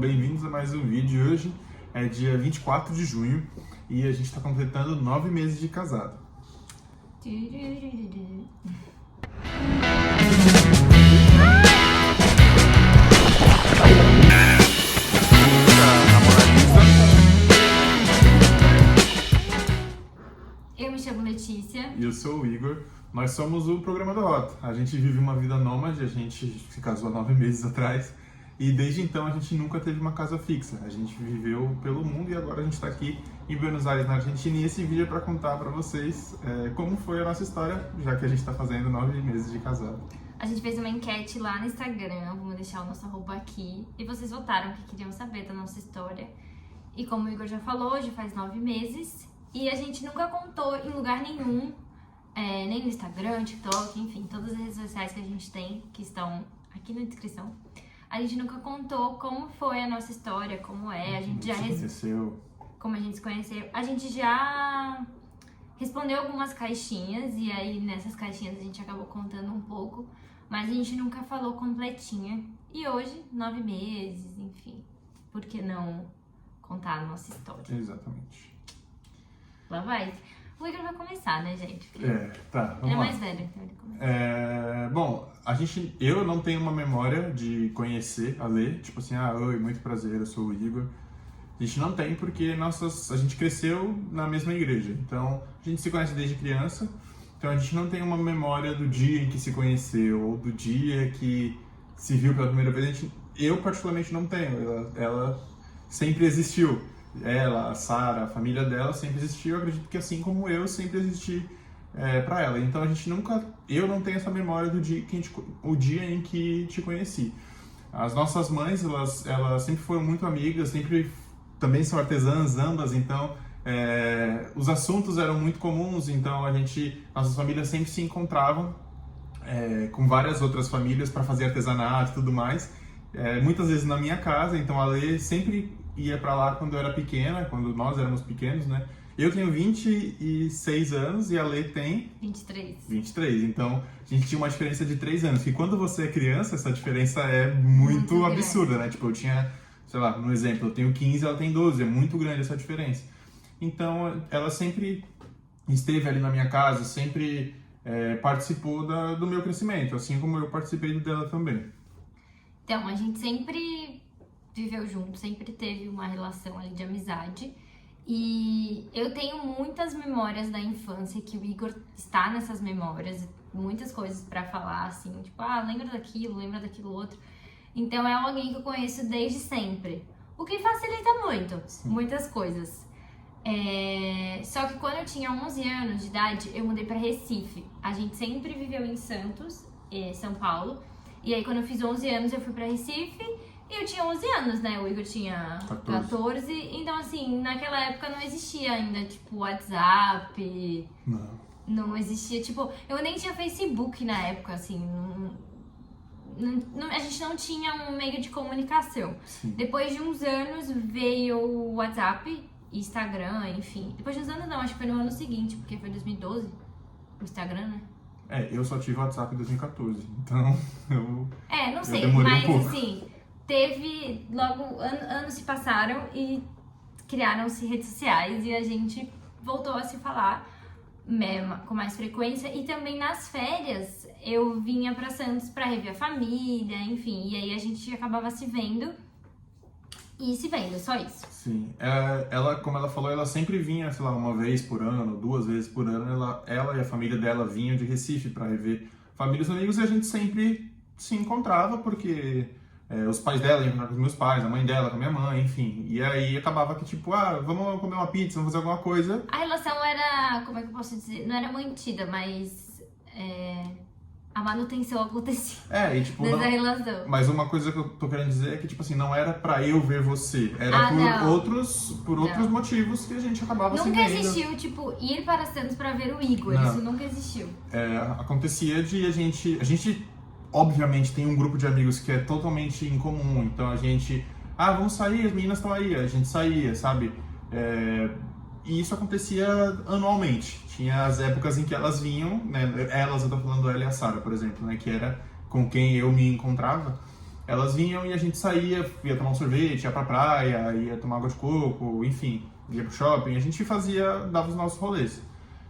bem-vindos a mais um vídeo. Hoje é dia 24 de junho e a gente está completando 9 meses de casado. Eu me chamo Letícia. E eu sou o Igor. Nós somos o Programa da Rota. A gente vive uma vida nômade, a gente se casou há 9 meses atrás e desde então a gente nunca teve uma casa fixa. A gente viveu pelo mundo e agora a gente está aqui em Buenos Aires, na Argentina, e esse vídeo é para contar para vocês como foi a nossa história, já que a gente está fazendo 9 meses de casado. A gente fez uma enquete lá no Instagram, vamos deixar o nosso arroba aqui, e vocês votaram que queriam saber da nossa história. E como o Igor já falou, hoje faz 9 meses e a gente nunca contou em lugar nenhum, nem no Instagram, TikTok, enfim, todas as redes sociais que a gente tem, que estão aqui na descrição. A gente nunca contou como foi a nossa história, como é, a gente já conheceu. Como a gente se conheceu. A gente já respondeu algumas caixinhas e aí nessas caixinhas a gente acabou contando um pouco, mas a gente nunca falou completinha. E hoje, 9 meses, enfim, por que não contar a nossa história? Exatamente. Lá vai. O Igor vai começar, né, gente? Tá, vamos Ele é lá. mais velho, então ele começa. Bom, eu não tenho uma memória de conhecer a Lê, tipo assim, oi, muito prazer, eu sou o Igor. A gente não tem porque a gente cresceu na mesma igreja, então a gente se conhece desde criança, então a gente não tem uma memória do dia em que se conheceu ou do dia que se viu pela primeira vez. Eu particularmente não tenho, ela sempre existiu. Ela, a Sara, a família dela sempre existiu, eu acredito que assim como eu sempre existi pra ela. Então eu não tenho essa memória do dia o dia em que te conheci. As nossas mães, elas sempre foram muito amigas, sempre também são artesãs ambas, então os assuntos eram muito comuns, então nossas famílias sempre se encontravam com várias outras famílias para fazer artesanato e tudo mais. Muitas vezes na minha casa, então a Lê sempre ia pra lá quando eu era pequena, quando nós éramos pequenos, né? Eu tenho 26 anos e a Lê tem 23. Então, a gente tinha uma diferença de 3 anos. E quando você é criança, essa diferença é muito absurda, né? Tipo, eu tinha, sei lá, no exemplo, eu tenho 15, ela tem 12. É muito grande essa diferença. Então, ela sempre esteve ali na minha casa, sempre participou do meu crescimento, assim como eu participei do dela também. Então, a gente sempre viveu junto, sempre teve uma relação ali de amizade. E eu tenho muitas memórias da infância que o Igor está nessas memórias, muitas coisas pra falar, assim, tipo, lembra daquilo outro. Então é alguém que eu conheço desde sempre, o que facilita muito, muitas coisas. Só que quando eu tinha 11 anos de idade, eu mudei pra Recife. A gente sempre viveu em Santos, São Paulo, e aí quando eu fiz 11 anos eu fui pra Recife. E eu tinha 11 anos, né? O Igor tinha 14. Então, assim, naquela época não existia ainda, tipo, WhatsApp. Não existia, tipo... Eu nem tinha Facebook na época, assim. A gente não tinha um meio de comunicação. Sim. Depois de uns anos veio o WhatsApp, Instagram, enfim. Depois de uns anos não, acho que foi no ano seguinte, porque foi 2012. O Instagram, né? Eu só tive WhatsApp em 2014, então não sei, eu demorei mas um pouco. Assim... Teve, logo, anos se passaram e criaram-se redes sociais e a gente voltou a se falar com mais frequência. E também nas férias eu vinha pra Santos pra rever a família, enfim. E aí a gente acabava se vendo só isso. Sim, ela, como ela falou, ela sempre vinha, sei lá, uma vez por ano, 2 vezes por ano. Ela e a família dela vinham de Recife pra rever famílias e amigos e a gente sempre se encontrava porque... os pais dela iam encontrar com os meus pais, a mãe dela com a minha mãe, enfim. E aí acabava que tipo, vamos comer uma pizza, vamos fazer alguma coisa. A relação era, como é que eu posso dizer? Não era mantida, mas a manutenção acontecia dessa relação. Mas uma coisa que eu tô querendo dizer é que tipo assim, não era pra eu ver você, era por outros motivos que a gente acabava se vendo. Nunca existiu, tipo, ir para Santos pra ver o Igor, isso nunca existiu. Acontecia de a gente obviamente tem um grupo de amigos que é totalmente incomum, então a gente, vamos sair, as meninas estão aí, a gente saía, sabe? E isso acontecia anualmente, tinha as épocas em que elas vinham, né? Eu tô falando ela e a Sara, por exemplo, né? Que era com quem eu me encontrava, elas vinham e a gente saía, ia tomar um sorvete, ia pra praia, ia tomar água de coco, enfim, ia pro shopping, a gente dava os nossos rolês.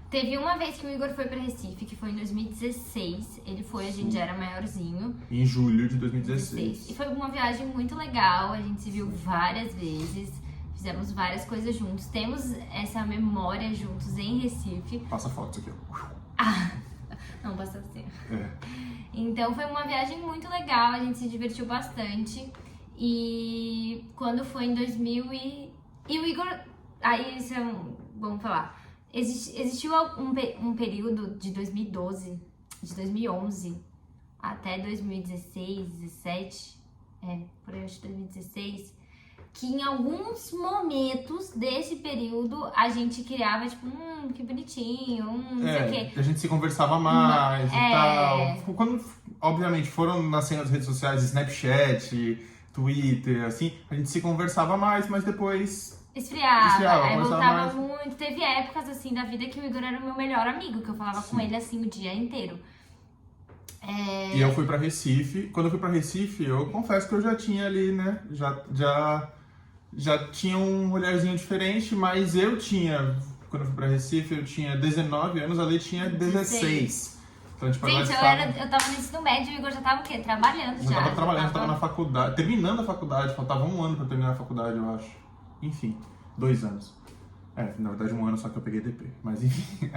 Teve uma vez que o Igor foi pra Recife, que foi em 2016. Ele foi, a gente já era maiorzinho. Em julho de 2016. E foi uma viagem muito legal, a gente se viu várias vezes, fizemos várias coisas juntos. Temos essa memória juntos em Recife. Passa fotos aqui, ó. Ah, não, basta assim. Então foi uma viagem muito legal, a gente se divertiu bastante. E quando foi em 2000 e o Igor... Aí, isso é vamos falar. Existiu um período de 2012, de 2011 até 2016, 17, por aí acho que 2016, que em alguns momentos desse período a gente criava, tipo, que bonitinho, não sei o quê. A gente se conversava mais e tal. Quando, obviamente, foram nascendo as redes sociais, Snapchat, Twitter, assim, a gente se conversava mais, mas depois... Esfriava, aí voltava muito. Teve épocas, assim, da vida que o Igor era o meu melhor amigo, que eu falava com ele, assim, o dia inteiro. E eu fui pra Recife. Quando eu fui pra Recife, eu confesso que eu já tinha ali, né, já tinha um olharzinho diferente, mas quando eu fui pra Recife, eu tinha 19 anos, a Lei tinha 16. Então, tipo, gente, eu tava no ensino médio e o Igor já tava o quê? Trabalhando já. Eu tava trabalhando, tava na faculdade, terminando a faculdade, faltava 1 ano pra terminar a faculdade, eu acho. Enfim, 2 anos. Na verdade 1 ano, só que eu peguei DP. Mas enfim,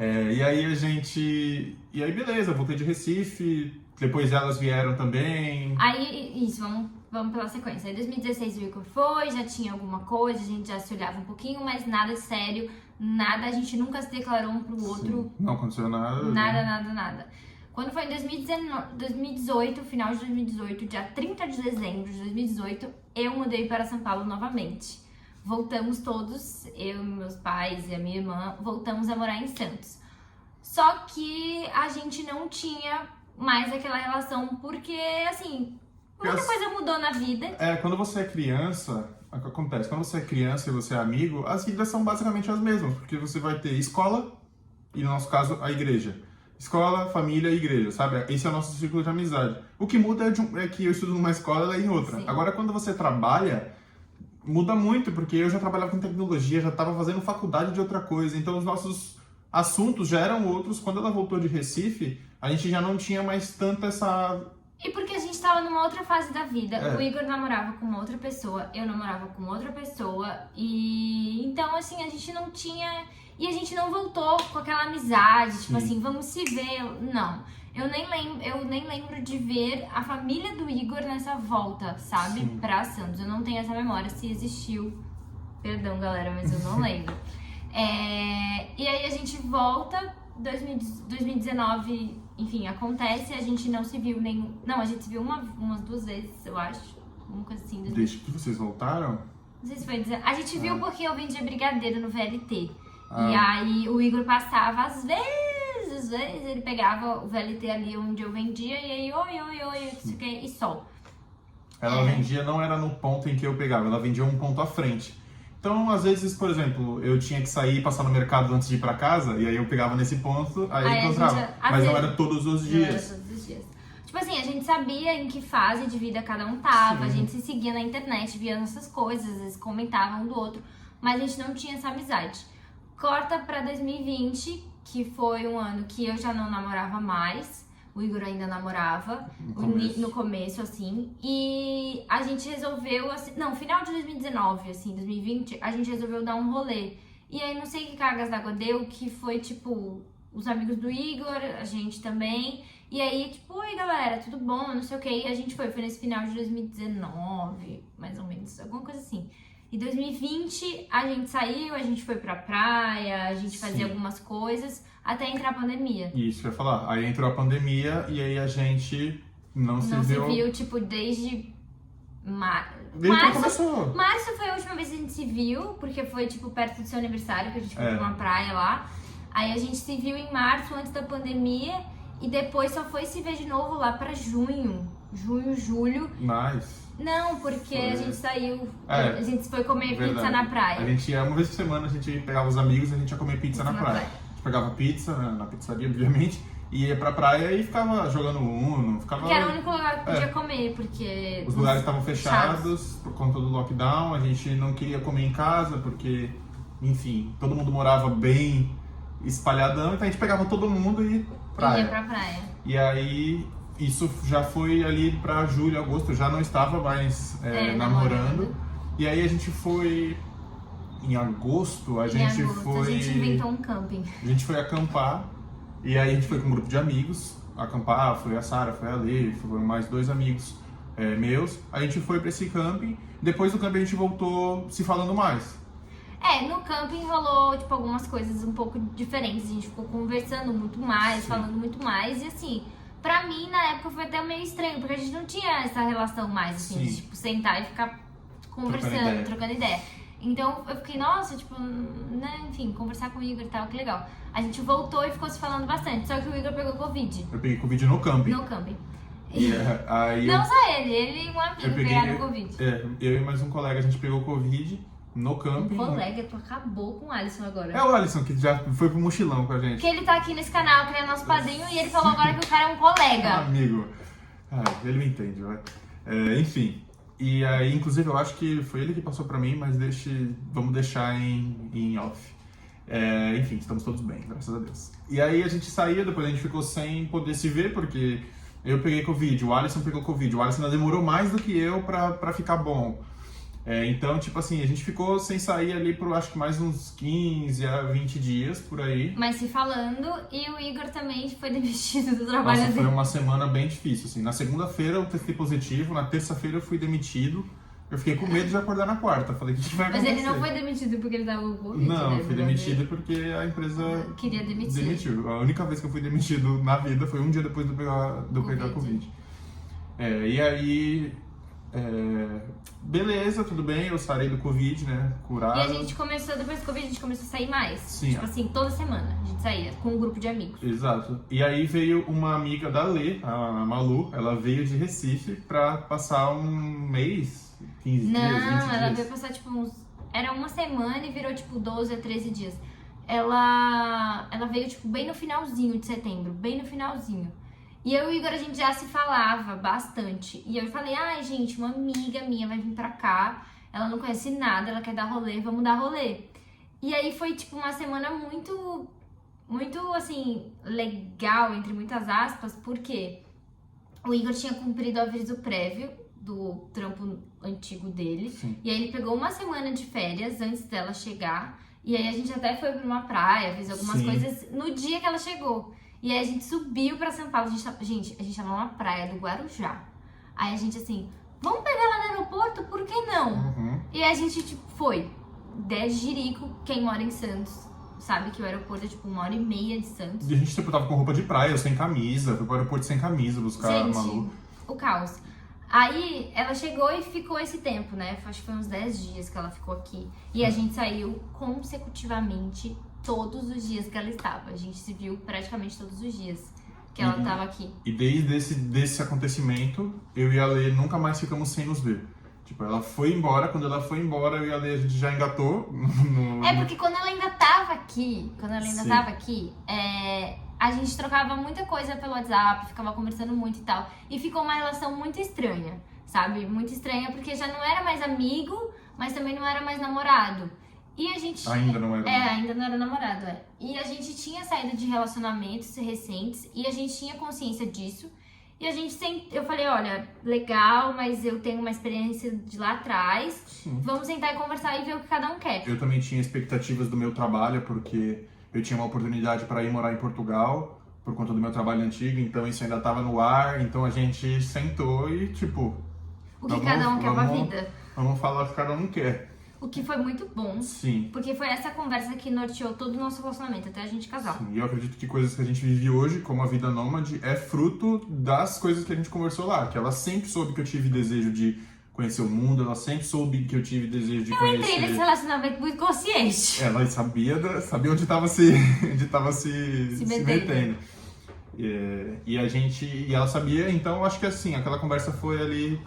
e aí beleza, eu voltei de Recife, depois elas vieram também. Aí, isso, vamos pela sequência. Aí, em 2016 o Igor foi, já tinha alguma coisa, a gente já se olhava um pouquinho, mas nada sério, nada, a gente nunca se declarou um pro outro. Sim, não aconteceu nada. Nada. Quando foi em 2018, final de 2018, dia 30 de dezembro de 2018, eu mudei para São Paulo novamente. Voltamos todos, eu, meus pais e a minha irmã, voltamos a morar em Santos. Só que a gente não tinha mais aquela relação, porque, assim, muita coisa mudou na vida. Quando você é criança, o que acontece? Quando você é criança e você é amigo, as vidas são basicamente as mesmas, porque você vai ter escola e, no nosso caso, a igreja. Escola, família e igreja, sabe? Esse é o nosso círculo de amizade. O que muda é que eu estudo numa escola e em outra. Sim. Agora, quando você trabalha, muda muito, porque eu já trabalhava com tecnologia, já estava fazendo faculdade de outra coisa, então os nossos assuntos já eram outros. Quando ela voltou de Recife, a gente já não tinha mais tanta essa... E porque a gente tava numa outra fase da vida. O Igor namorava com outra pessoa, eu namorava com outra pessoa, e então, assim, a gente não tinha... E a gente não voltou com aquela amizade, tipo assim, vamos se ver. Não. Eu nem lembro de ver a família do Igor nessa volta, sabe? Sim. Pra Santos. Eu não tenho essa memória se existiu. Perdão, galera, mas eu não lembro. E aí a gente volta, 2019, enfim, acontece, a gente não se viu nem... Não, a gente se viu umas 2 vezes, eu acho. Uma coisa assim. Desde que vocês voltaram? Não sei se foi dizer... A gente viu porque eu vendia brigadeiro no VLT. E aí o Igor passava às vezes ele pegava o VLT ali onde eu vendia e aí oi, isso aqui, e só. Ela vendia, não era no ponto em que eu pegava, ela vendia um ponto à frente. Então, às vezes, por exemplo, eu tinha que sair e passar no mercado antes de ir pra casa, e aí eu pegava nesse ponto, aí encontrava. Mas não era todos os dias. Não era todos os dias. Tipo assim, a gente sabia em que fase de vida cada um tava, Sim. a gente se seguia na internet, via essas coisas, às vezes comentava um do outro, mas a gente não tinha essa amizade. Corta pra 2020, que foi um ano que eu já não namorava mais, o Igor ainda namorava, no começo, assim, e a gente resolveu, assim, não, final de 2019, assim, 2020, a gente resolveu dar um rolê. E aí, não sei que cargas d'água deu, que foi, tipo, os amigos do Igor, a gente também, e aí, tipo, oi, galera, tudo bom, não sei o que, e a gente foi nesse final de 2019, mais ou menos, alguma coisa assim. Em 2020, a gente saiu, a gente foi pra praia, a gente fazia algumas coisas, até entrar a pandemia. Isso, eu ia falar. Aí entrou a pandemia e aí a gente não se viu, tipo, desde março. Começou. Março foi a última vez que a gente se viu, porque foi, tipo, perto do seu aniversário, que a gente foi pra uma praia lá. Aí a gente se viu em março, antes da pandemia, e depois só foi se ver de novo lá pra junho, julho. Não, porque a gente saiu, a gente foi comer pizza na praia. A gente ia, uma vez por semana, a gente pegava os amigos e a gente ia comer pizza na praia. A gente pegava pizza na pizzaria, obviamente, e ia pra praia e ficava jogando Uno, ficava... Porque era o único lugar que podia comer, porque... Os lugares estavam fechados por conta do lockdown, a gente não queria comer em casa, porque, enfim, todo mundo morava bem espalhadão, então a gente pegava todo mundo e praia. Ia pra praia. E aí, isso já foi ali pra julho, agosto, eu já não estava mais namorando. E aí a gente foi... Em agosto, a gente inventou um camping. A gente foi acampar, e aí a gente foi com um grupo de amigos acampar, foi a Sara, foi a Lê, foram mais 2 amigos meus. A gente foi pra esse camping, depois do camping a gente voltou se falando mais. No camping rolou, tipo, algumas coisas um pouco diferentes, a gente ficou conversando muito mais, falando muito mais, e assim, pra mim, na época, foi até meio estranho, porque a gente não tinha essa relação mais, assim, de, tipo, sentar e ficar conversando, trocando ideia. Então eu fiquei, nossa, tipo, né, enfim, conversar com o Igor e tal, que legal. A gente voltou e ficou se falando bastante, só que o Igor pegou Covid. Eu peguei Covid no camping. No camping. Aí não só ele e um amigo pegaram Covid. Eu e mais um colega, a gente pegou Covid no camping. Um colega, tu acabou com o Alisson agora. É o Alisson, que já foi pro mochilão com a gente. Que ele tá aqui nesse canal, que ele é nosso padrinho, e ele falou agora que o cara é um colega. Amigo. Ele me entende, vai. Enfim. E aí, inclusive, eu acho que foi ele que passou pra mim, mas vamos deixar em off. Enfim, estamos todos bem, graças a Deus. E aí a gente saía, depois a gente ficou sem poder se ver, porque eu peguei Covid, o Alisson pegou Covid. O Alisson ainda demorou mais do que eu pra ficar bom. Então, tipo assim, a gente ficou sem sair ali por acho que mais uns 15 a 20 dias por aí. Mas se falando, e o Igor também foi demitido do trabalho dele. Foi uma semana bem difícil, assim. Na segunda-feira eu testei positivo, na terça-feira eu fui demitido. Eu fiquei com medo de acordar na quarta. Falei, o que vai acontecer? Mas ele não foi demitido porque ele tava com Covid, Não, fui demitido porque a empresa queria demitir. Demitiu. A única vez que eu fui demitido na vida foi um dia depois de eu pegar Covid. E aí... beleza, tudo bem, eu sarei do Covid, né, curado. E a gente começou, depois do Covid, a gente começou a sair mais. Sim. Tipo assim, toda semana a gente saía com um grupo de amigos. Exato. E aí veio uma amiga da Lê, a Malu, ela veio de Recife pra passar um mês, 15 dias, 20 dias. Não, ela veio passar tipo era uma semana e virou tipo 12 a 13 dias. Ela veio tipo bem no finalzinho de setembro, bem no finalzinho. E eu e o Igor, a gente já se falava bastante. E eu falei, gente, uma amiga minha vai vir pra cá, ela não conhece nada, ela quer dar rolê, vamos dar rolê. E aí foi, tipo, uma semana muito, muito, assim, legal, entre muitas aspas, porque o Igor tinha cumprido o aviso prévio do trampo antigo dele. Sim. E aí ele pegou uma semana de férias antes dela chegar. E aí a gente até foi pra uma praia, fez algumas coisas no dia que ela chegou. E aí a gente subiu pra São Paulo, a gente tava numa praia do Guarujá. Aí a gente assim, vamos pegar lá no aeroporto? Por que não? Uhum. E aí a gente, tipo, foi. 10 Jerico, quem mora em Santos sabe que o aeroporto é tipo 1h30 de Santos. E a gente tipo, tava com roupa de praia, sem camisa, foi pro aeroporto sem camisa buscar a Malu. O caos. Aí ela chegou e ficou esse tempo, né? Acho que foi uns 10 dias que ela ficou aqui. E a gente saiu consecutivamente todos os dias que ela estava. A gente se viu praticamente todos os dias que ela estava aqui. E desde desse acontecimento, eu e a Lê nunca mais ficamos sem nos ver. Tipo, ela foi embora, quando ela foi embora, eu e a Lê, a gente já engatou. Porque quando ela ainda estava aqui, a gente trocava muita coisa pelo WhatsApp, ficava conversando muito e tal. E ficou uma relação muito estranha, sabe? Muito estranha, porque já não era mais amigo, mas também não era mais namorado. E a gente... Ainda não era. Ainda não era namorado, E a gente tinha saído de relacionamentos recentes e a gente tinha consciência disso. E a gente eu falei, olha, legal, mas eu tenho uma experiência de lá atrás. Sim. Vamos sentar e conversar e ver o que cada um quer. Eu também tinha expectativas do meu trabalho, porque eu tinha uma oportunidade para ir morar em Portugal por conta do meu trabalho antigo, então isso ainda estava no ar, então a gente sentou e tipo... O que cada um quer pra vida. Vamos falar o que cada um quer. O que foi muito bom. Sim. Porque foi essa conversa que norteou todo o nosso relacionamento, até a gente casar. Sim, e eu acredito que coisas que a gente vive hoje, como a vida nômade, é fruto das coisas que a gente conversou lá. Que ela sempre soube que eu tive desejo de conhecer o mundo, ela sempre soube que eu tive desejo de conhecer... Eu entrei nesse relacionamento muito consciente. Ela sabia onde estava se metendo. E ela sabia, então eu acho que assim, aquela conversa foi ali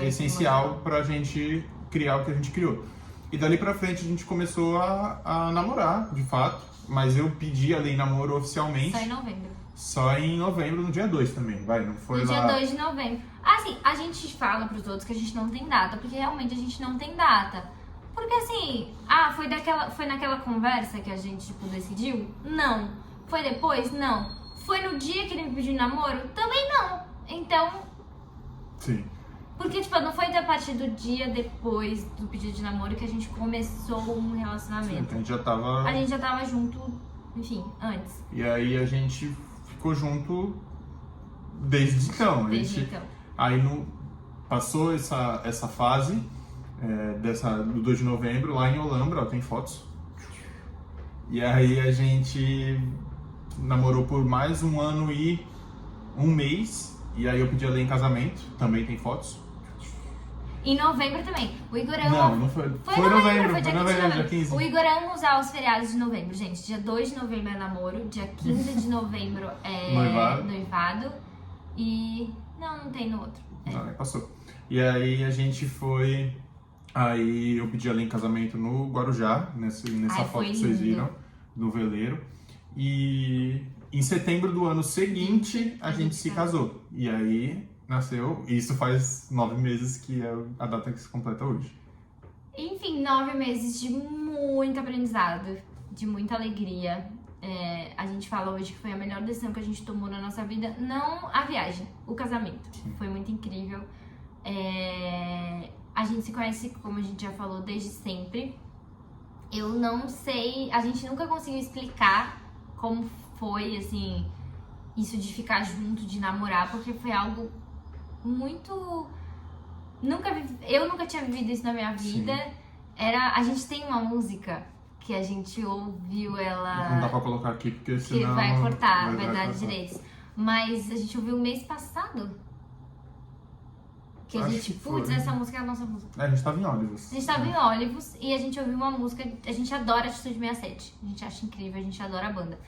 essencial pra gente criar o que a gente criou. E dali pra frente a gente começou a namorar, de fato, mas eu pedi a Lei namoro oficialmente. só em novembro, no dia 2 também, vai, não foi No lá... dia 2 de novembro. Assim, a gente fala pros outros que a gente não tem data, porque realmente a gente não tem data. Porque assim, foi naquela conversa que a gente, tipo, decidiu? Não. Foi depois? Não. Foi no dia que ele me pediu namoro? Também não. Então... Sim. Porque, tipo, não foi a partir do dia depois do pedido de namoro que a gente começou um relacionamento. Sim, a gente já tava... A gente já tava junto, enfim, antes. E aí a gente ficou junto desde então. Desde então. Aí passou essa fase do 2 de novembro lá em Olambra, ó, tem fotos. E aí a gente namorou por mais 1 ano e 1 mês. E aí eu pedi ela em casamento, também tem fotos. Em novembro também. O Igor Não foi. Foi novembro, dia 15. O Igor ama usar os feriados de novembro, gente. Dia 2 de novembro é namoro, dia 15 de novembro é noivado. E. Não tem no outro. Não, passou. E aí a gente foi. Aí eu pedi ela em casamento no Guarujá, nessa foto que vocês viram, no veleiro. E em setembro do ano seguinte a gente se casou. E aí nasceu, e isso faz 9 meses, que é a data que se completa hoje. Enfim, 9 meses de muito aprendizado, de muita alegria. A gente fala hoje que foi a melhor decisão que a gente tomou na nossa vida, não a viagem, o casamento. Sim. Foi muito incrível. A gente se conhece, como a gente já falou, desde sempre. Eu não sei, a gente nunca conseguiu explicar como foi, assim, isso de ficar junto, de namorar, porque foi algo muito... Eu nunca tinha vivido isso na minha vida. A gente tem uma música que a gente ouviu ela... Não dá pra colocar aqui, porque senão... Que vai cortar, vai dar direitos. Mas a gente ouviu mês passado. Que a gente, putz, essa música é a nossa música. A gente tava em Olivos. A gente tava em Olivos e a gente ouviu uma música, a gente adora Atitude 67. A gente acha incrível, a gente adora a banda.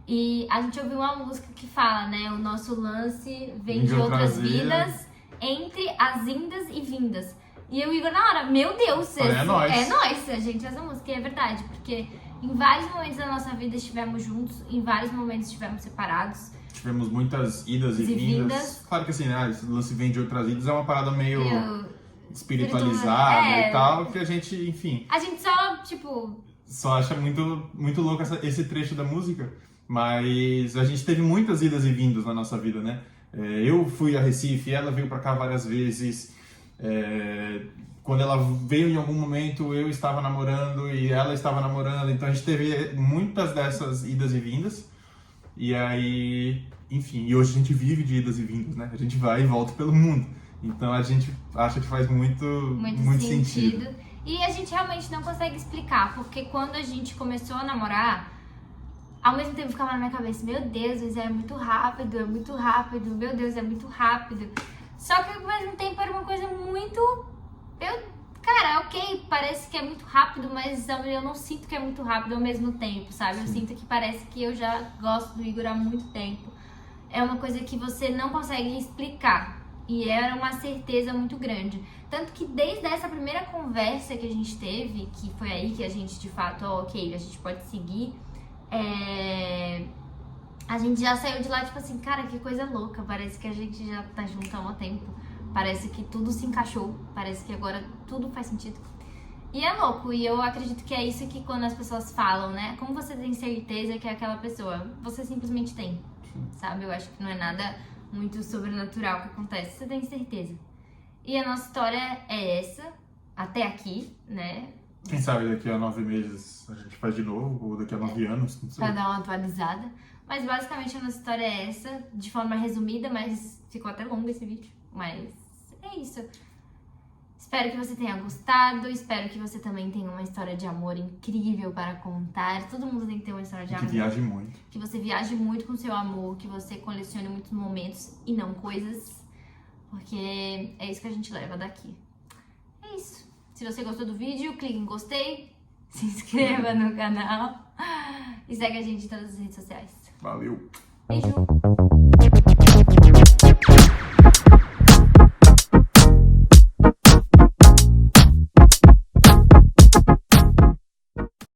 E a gente ouviu uma música que fala, né, o nosso lance vem de outras vidas, entre as indas e vindas. E eu e o Igor, na hora, meu Deus, é nóis. É nóis, a gente, essa música. E é verdade, porque em vários momentos da nossa vida estivemos juntos, em vários momentos estivemos separados. Tivemos muitas idas e vindas. Claro que assim, né, esse lance vem de outras vidas é uma parada meio espiritualizada e tal, que a gente, enfim... A gente só, tipo... Só acha muito, muito louco esse trecho da música, mas a gente teve muitas idas e vindas na nossa vida, né? Eu fui a Recife, ela veio pra cá várias vezes. Quando ela veio em algum momento, eu estava namorando e ela estava namorando, então a gente teve muitas dessas idas e vindas. E aí, enfim, e hoje a gente vive de idas e vindas, né? A gente vai e volta pelo mundo. Então a gente acha que faz muito sentido. E a gente realmente não consegue explicar, porque quando a gente começou a namorar, ao mesmo tempo ficava na minha cabeça, meu Deus, é muito rápido, meu Deus, é muito rápido. Só que ao mesmo tempo era uma coisa muito... Cara, ok, parece que é muito rápido, mas eu não sinto que é muito rápido ao mesmo tempo, sabe? Eu sinto que parece que eu já gosto do Igor há muito tempo. É uma coisa que você não consegue explicar. E era uma certeza muito grande. Tanto que desde essa primeira conversa que a gente teve, que foi aí que a gente de fato, ok, a gente pode seguir, a gente já saiu de lá tipo assim, cara, que coisa louca, parece que a gente já tá junto há um tempo. Parece que tudo se encaixou, parece que agora tudo faz sentido. E é louco, e eu acredito que é isso que quando as pessoas falam, né? Como você tem certeza que é aquela pessoa? Você simplesmente tem, sabe? Eu acho que não é nada muito sobrenatural que acontece, você tem certeza. E a nossa história é essa, até aqui, né? Quem sabe daqui a 9 meses a gente faz de novo, ou daqui a 9 anos, não sei. Pra dar uma atualizada. Mas basicamente a nossa história é essa, de forma resumida, mas ficou até longo esse vídeo. Mas é isso. Espero que você tenha gostado, espero que você também tenha uma história de amor incrível para contar. Todo mundo tem que ter uma história de amor. Que viaje muito. Que você viaje muito com seu amor, que você colecione muitos momentos e não coisas. Porque é isso que a gente leva daqui. É isso. Se você gostou do vídeo, clique em gostei, se inscreva no canal e segue a gente em todas as redes sociais. Valeu! Beijo!